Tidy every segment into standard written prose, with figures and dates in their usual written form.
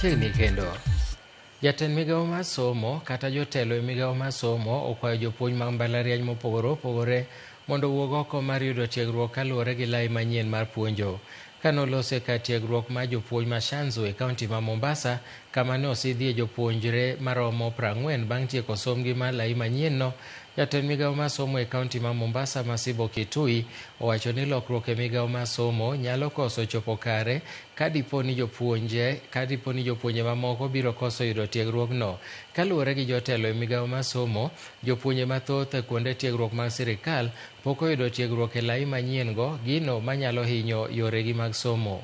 Chiegni kendo. Jatend migawo mar somo kata jotelo e migawo mar somo okwayo jopuonj mag mbalariany mopogore opogore mondo owuog oko mar yudo tiegruok kaluwore gi lai manyien mar puonjo. Kanolose kar tiegruok mar jopuonj ma Shanzu e kaunti ma Mombasa, kama ne osidhie jopuonjre maromo 40 bang' tieko somgi mar lai manyienno, jatend migawo mar somo e kaunti ma Mombasa Masibo Kitui owacho ni lokruok e migawo mar somo nyalo koso chopo kare kadipo ni jopuonje mamoko biro koso yudo tiegruokno. Kaluwore gi jotelo e migawo mar somo, jopuonje mathoth e kuonde tiegruok mag sirikal pok oyudo tiegruok e lai manyien-go, gino manyalo hinyo yoregi mag somo.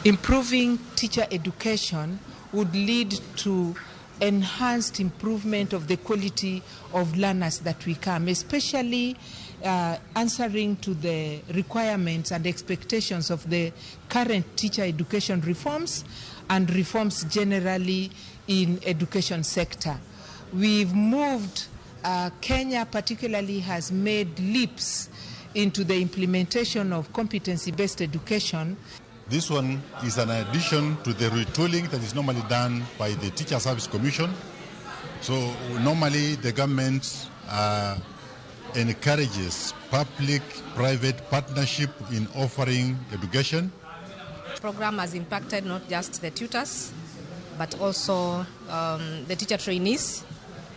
Improving teacher education would lead to enhanced improvement of the quality of learners that we come, especially answering to the requirements and expectations of the current teacher education reforms and reforms generally in education sector. We've moved, Kenya particularly has made leaps into the implementation of competency-based education. This one is an addition to the retooling that is normally done by the Teacher Service Commission. So normally the government encourages public-private partnership in offering education. The program has impacted not just the tutors, but also the teacher trainees